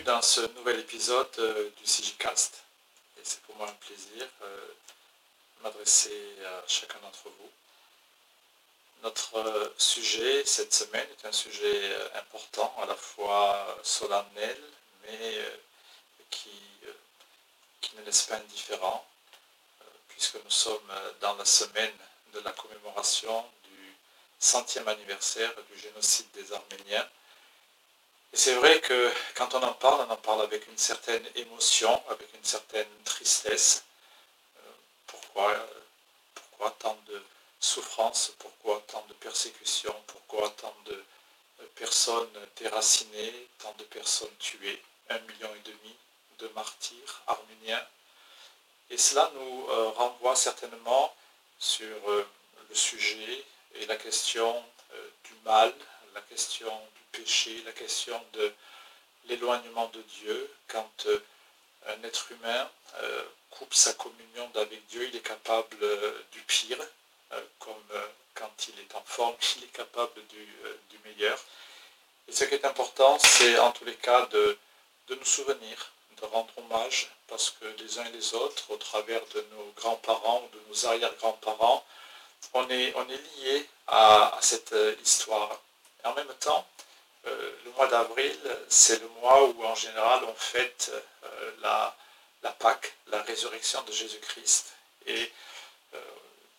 dans ce nouvel épisode du CJcast. Et c'est pour moi un plaisir de m'adresser à chacun d'entre vous. Notre sujet cette semaine est un sujet important, à la fois solennel, mais qui ne laisse pas indifférent, puisque nous sommes dans la semaine de la commémoration du 100e anniversaire du génocide des Arméniens. Et c'est vrai que quand on en parle avec une certaine émotion, avec une certaine tristesse. Pourquoi tant de souffrance, pourquoi tant de persécutions, pourquoi tant de personnes déracinées, tant de personnes tuées, 1,5 million de martyrs arméniens. Et cela nous renvoie certainement sur le sujet et la question du mal, la question du péché, la question de l'éloignement de Dieu. Quand un être humain coupe sa communion avec Dieu, il est capable du pire, comme quand il est en forme, il est capable du meilleur. Et ce qui est important, c'est en tous les cas de nous souvenir, de rendre hommage, parce que les uns et les autres, au travers de nos grands-parents ou de nos arrière-grands-parents, on est liés à cette histoire. Et en même temps, le mois d'avril, c'est le mois où en général on fête la Pâque, la résurrection de Jésus-Christ. Et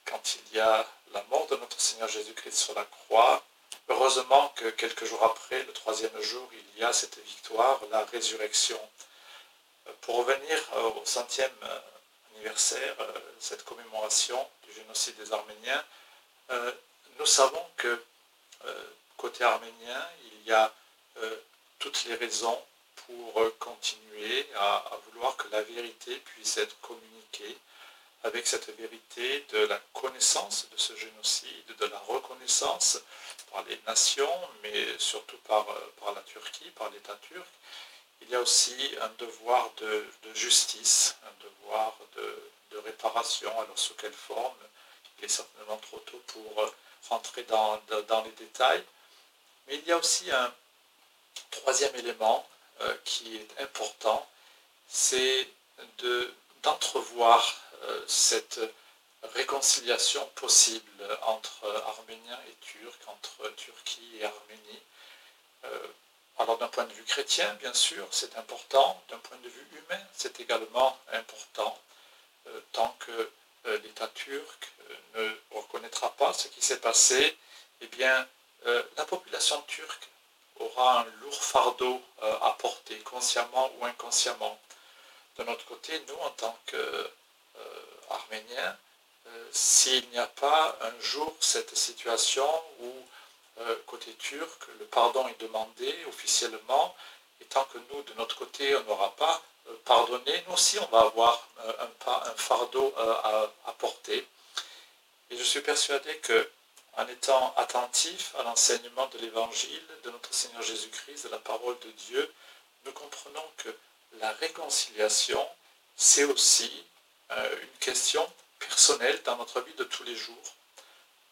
quand il y a la mort de notre Seigneur Jésus-Christ sur la croix, heureusement que quelques jours après, le 3e jour, il y a cette victoire, la résurrection. Pour revenir au 100e anniversaire, cette commémoration du génocide des Arméniens, nous savons que côté arménien, il y a toutes les raisons pour continuer à vouloir que la vérité puisse être communiquée, avec cette vérité de la connaissance de ce génocide, de la reconnaissance par les nations, mais surtout par la Turquie, par l'État turc. Il y a aussi un devoir de justice, un devoir de réparation. Alors sous quelle forme? Il est certainement trop tôt pour rentrer dans les détails. Mais il y a aussi un troisième élément qui est important, c'est d'entrevoir cette réconciliation possible entre Arméniens et Turcs, entre Turquie et Arménie. Alors d'un point de vue chrétien, bien sûr, c'est important. D'un point de vue humain, c'est également important. Tant que l'État turc ne reconnaîtra pas ce qui s'est passé, eh bien, la population turque aura un lourd fardeau à porter, consciemment ou inconsciemment. De notre côté, nous, en tant qu'Arméniens, s'il n'y a pas un jour cette situation où, côté turc, le pardon est demandé officiellement, et tant que nous, de notre côté, on n'aura pas pardonné, nous aussi, on va avoir un fardeau à porter. Et je suis persuadé que, en étant attentif à l'enseignement de l'Évangile, de notre Seigneur Jésus-Christ, de la parole de Dieu, nous comprenons que la réconciliation, c'est aussi une question personnelle dans notre vie de tous les jours.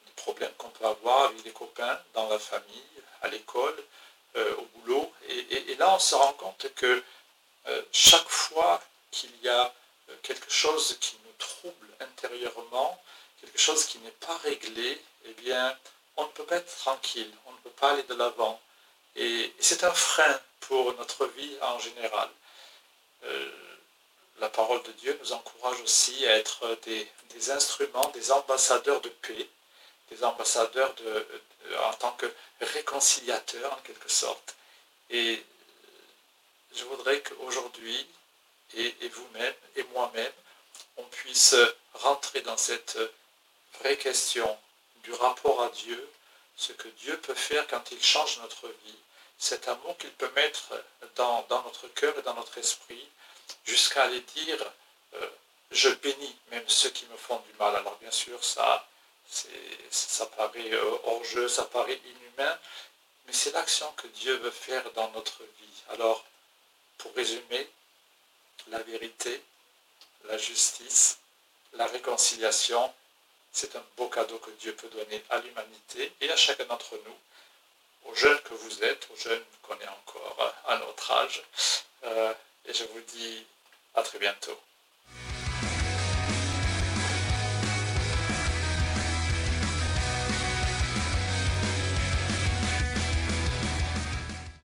Des problèmes qu'on peut avoir avec des copains, dans la famille, à l'école, au boulot. Et là, on se rend compte que chaque fois qu'il y a quelque chose qui nous trouble intérieurement, quelque chose qui n'est pas réglé, eh bien, on ne peut pas être tranquille, on ne peut pas aller de l'avant. Et c'est un frein pour notre vie en général. La parole de Dieu nous encourage aussi à être des instruments, des ambassadeurs de paix, des ambassadeurs en tant que réconciliateurs en quelque sorte. Et je voudrais qu'aujourd'hui, et vous-même, et moi-même, on puisse rentrer dans cette vraie question du rapport à Dieu, ce que Dieu peut faire quand il change notre vie, cet amour qu'il peut mettre dans notre cœur et dans notre esprit, jusqu'à aller dire je bénis même ceux qui me font du mal. Alors bien sûr, ça paraît hors jeu, ça paraît inhumain, mais c'est l'action que Dieu veut faire dans notre vie. Alors, pour résumer, la vérité, la justice, la réconciliation, c'est un beau cadeau que Dieu peut donner à l'humanité et à chacun d'entre nous, aux jeunes que vous êtes, aux jeunes qu'on est encore à notre âge, et je vous dis à très bientôt.